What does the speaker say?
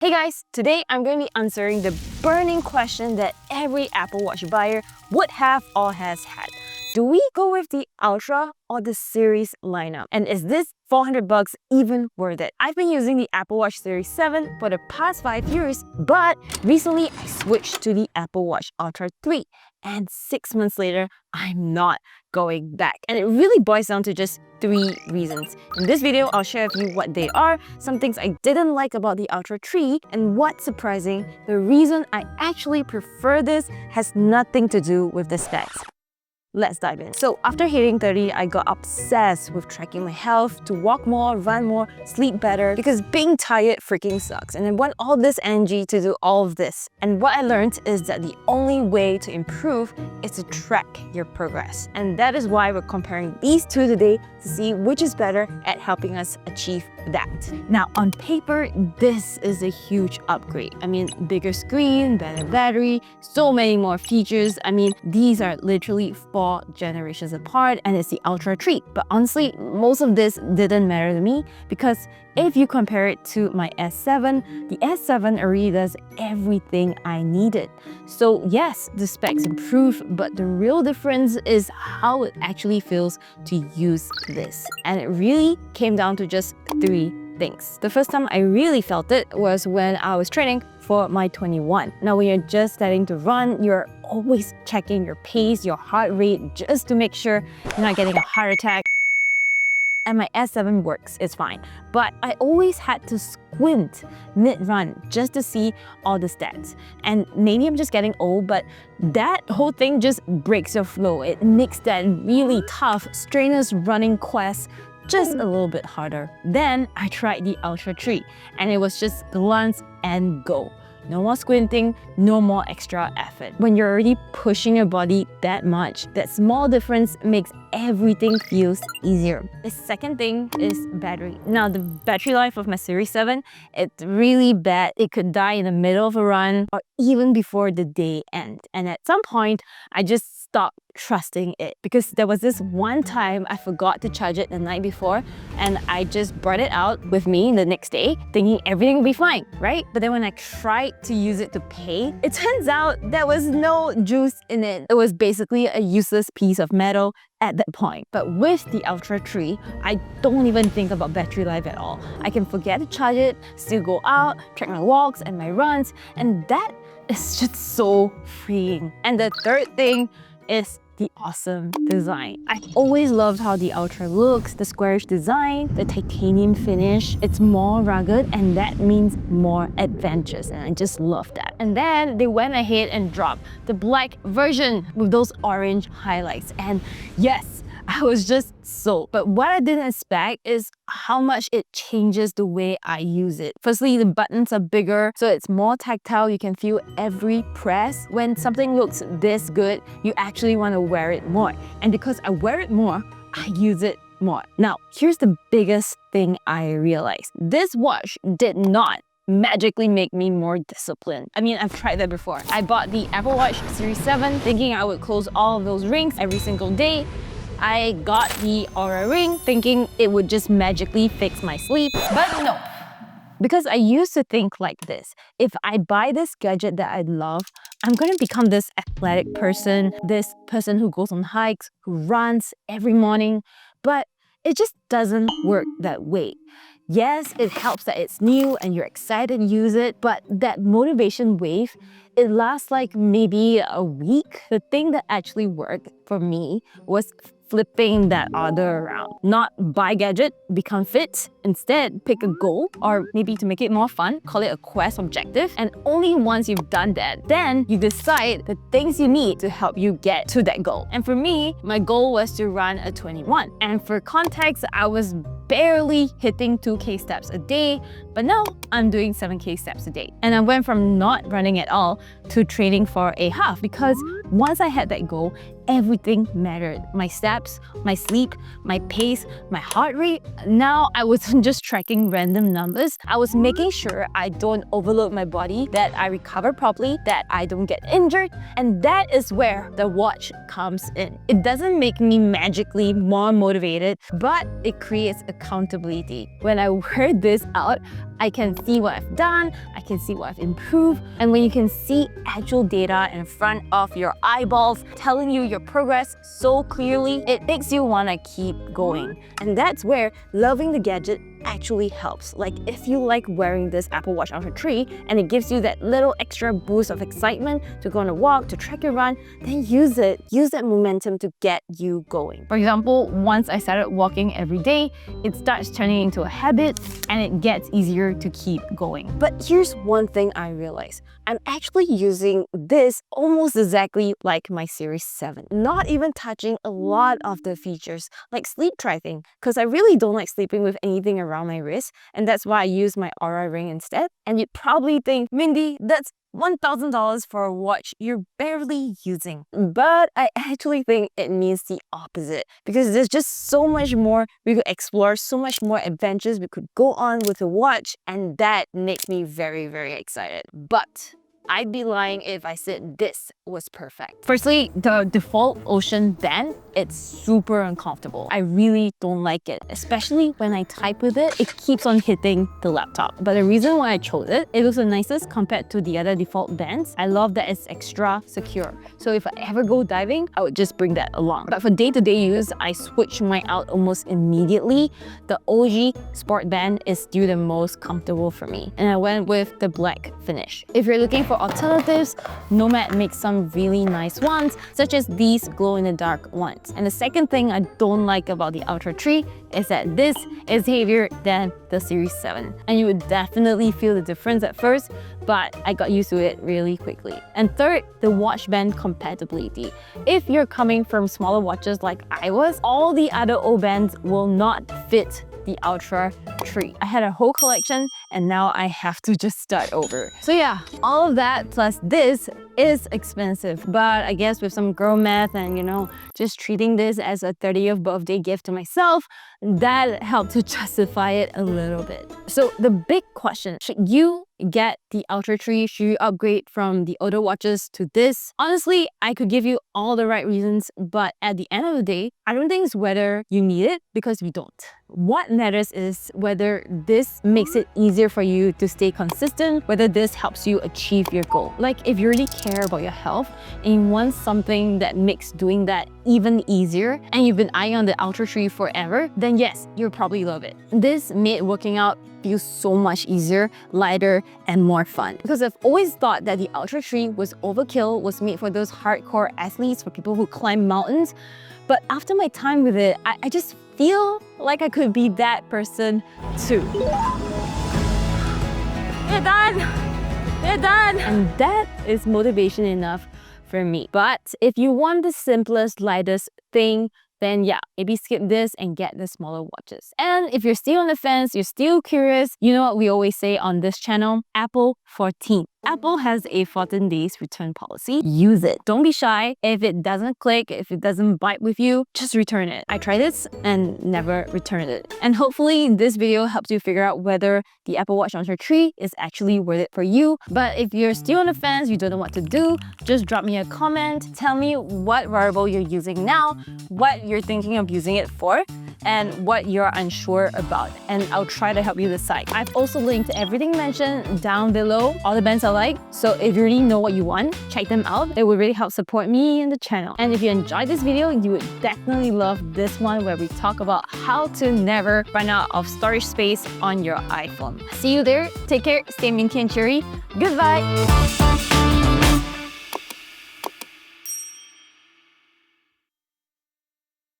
Hey guys, today I'm going to be answering the burning question that every Apple Watch buyer would have or has had. Do we go with the Ultra or the Series lineup? And is this $400 even worth it? I've been using the Apple Watch Series 7 for the past 5 years, but recently I switched to the Apple Watch Ultra 3. And 6 months later, I'm not going back. And it really boils down to just 3 reasons. In this video, I'll share with you what they are, some things I didn't like about the Ultra 3, and what's surprising, the reason I actually prefer this has nothing to do with the specs. Let's dive in. So after hitting 30, I got obsessed with tracking my health, to walk more, run more, sleep better, because being tired freaking sucks. And I want all this energy to do all of this. And what I learned is that the only way to improve is to track your progress. And that is why we're comparing these two today to see which is better at helping us achieve that. Now, on paper, this is a huge upgrade. I mean, bigger screen, better battery, so many more features. I mean, these are literally 4 generations apart, and it's the Ultra 3. But honestly, most of this didn't matter to me, because if you compare it to my S7, the S7 already does everything I needed. So yes, the specs improve, but the real difference is how it actually feels to use this. And it really came down to just 3 things. The first time I really felt it was when I was training for my 21. Now, when you're just starting to run, you're always checking your pace, your heart rate, just to make sure you're not getting a heart attack. And my S7 works, it's fine. But I always had to squint mid-run just to see all the stats. And maybe I'm just getting old, but that whole thing just breaks your flow. It makes that really tough, strenuous running quest just a little bit harder. Then I tried the Ultra 3, and it was just glance and go. No more squinting, no more extra effort. When you're already pushing your body that much, that small difference makes everything feels easier. The second thing is battery. Now, the battery life of my Series 7, it's really bad. It could die in the middle of a run or even before the day ends. And at some point, I just stopped trusting it, because there was this one time I forgot to charge it the night before, and I just brought it out with me the next day thinking everything would be fine, right? But then when I tried to use it to pay, it turns out there was no juice in it. It was basically a useless piece of metal at that point. But with the Ultra 3, I don't even think about battery life at all. I can forget to charge it, still go out, track my walks and my runs, and that is just so freeing. And the third thing is the awesome design. I've always loved how the Ultra looks, the squarish design, the titanium finish. It's more rugged, and that means more adventurous, and I just love that. And then they went ahead and dropped the black version with those orange highlights. And yes, I was just sold. But what I didn't expect is how much it changes the way I use it. Firstly, the buttons are bigger, so it's more tactile. You can feel every press. When something looks this good, you actually want to wear it more. And because I wear it more, I use it more. Now, here's the biggest thing I realized. This watch did not magically make me more disciplined. I mean, I've tried that before. I bought the Apple Watch Series 7 thinking I would close all of those rings every single day. I got the Aura Ring thinking it would just magically fix my sleep, but no. Because I used to think like this: if I buy this gadget that I love, I'm going to become this athletic person, this person who goes on hikes, who runs every morning. But it just doesn't work that way. Yes, it helps that it's new and you're excited to use it, but that motivation wave, it lasts like maybe a week. The thing that actually worked for me was flipping that order around. Not buy gadget, become fit. Instead, pick a goal, or maybe to make it more fun, call it a quest objective. And only once you've done that, then you decide the things you need to help you get to that goal. And for me, my goal was to run a 21. And for context, I was barely hitting 2K steps a day, but now I'm doing 7K steps a day. And I went from not running at all to training for a half, because once I had that goal, everything mattered. My steps, my sleep, my pace, my heart rate. Now I wasn't just tracking random numbers. I was making sure I don't overload my body, that I recover properly, that I don't get injured. And that is where the watch comes in. It doesn't make me magically more motivated, but it creates accountability. When I heard this out, I can see what I've done, I can see what I've improved, and when you can see actual data in front of your eyeballs telling you your progress so clearly, it makes you want to keep going. And that's where loving the gadget actually helps. Like if you like wearing this Apple Watch Ultra 3 and it gives you that little extra boost of excitement to go on a walk, to track your run, then use it. Use that momentum to get you going. For example, once I started walking every day, it starts turning into a habit and it gets easier to keep going. But here's one thing I realized. I'm actually using this almost exactly like my Series 7. Not even touching a lot of the features like sleep tracking, because I really don't like sleeping with anything around my wrist, and that's why I use my Aura ring instead. And you'd probably think, Mindy, that's $1,000 for a watch you're barely using. But I actually think it means the opposite, because there's just so much more we could explore, so much more adventures we could go on with a watch, and that makes me very, very excited. But I'd be lying if I said this was perfect. Firstly, the default Ocean band, it's super uncomfortable. I really don't like it, especially when I type with it. It keeps on hitting the laptop. But the reason why I chose it, it looks the nicest compared to the other default bands. I love that it's extra secure. So if I ever go diving, I would just bring that along. But for day-to-day use, I switch mine out almost immediately. The OG Sport Band is still the most comfortable for me. And I went with the black finish. If you're looking for alternatives, Nomad makes some really nice ones, such as these glow-in-the-dark ones. And the second thing I don't like about the Ultra 3 is that this is heavier than the Series 7. And you would definitely feel the difference at first, but I got used to it really quickly. And third, the watch band compatibility. If you're coming from smaller watches like I was, all the other O bands will not fit the Ultra 3. I had a whole collection and now I have to just start over. So yeah, all of that plus this is expensive, but I guess with some girl math and just treating this as a 30th birthday gift to myself, that helped to justify it a little bit. So the big question, should you get the Ultra 3? Should you upgrade from the older watches to this? Honestly, I could give you all the right reasons, but at the end of the day, I don't think it's whether you need it, because we don't. What matters is whether this makes it easier for you to stay consistent, whether this helps you achieve your goal. Like if you really care about your health and you want something that makes doing that even easier, and you've been eyeing on the Ultra 3 forever, then yes, you'll probably love it. This made working out feel so much easier, lighter, and more fun. Because I've always thought that the Ultra 3 was overkill, was made for those hardcore athletes, for people who climb mountains. But after my time with it, I just feel like I could be that person too. We're done! We're done! And that is motivation enough for me. But if you want the simplest, lightest thing, then yeah, maybe skip this and get the smaller watches. And if you're still on the fence, you're still curious, you know what we always say on this channel? Apple 14. Apple has a 14 days return policy. Use it. Don't be shy. If it doesn't click, if it doesn't bite with you, just return it. I tried this and never returned it. And hopefully this video helps you figure out whether the Apple Watch Ultra 3 is actually worth it for you. But if you're still on the fence, you don't know what to do, just drop me a comment. Tell me what wearable you're using now, what you're thinking of using it for, and what you're unsure about, and I'll try to help you decide. I've also linked everything mentioned down below, all the bands I like, so if you already know what you want, check them out. It would really help support me and the channel. And if you enjoyed this video, you would definitely love this one where we talk about how to never run out of storage space on your iPhone. See you there, take care, stay minty and cheery, goodbye!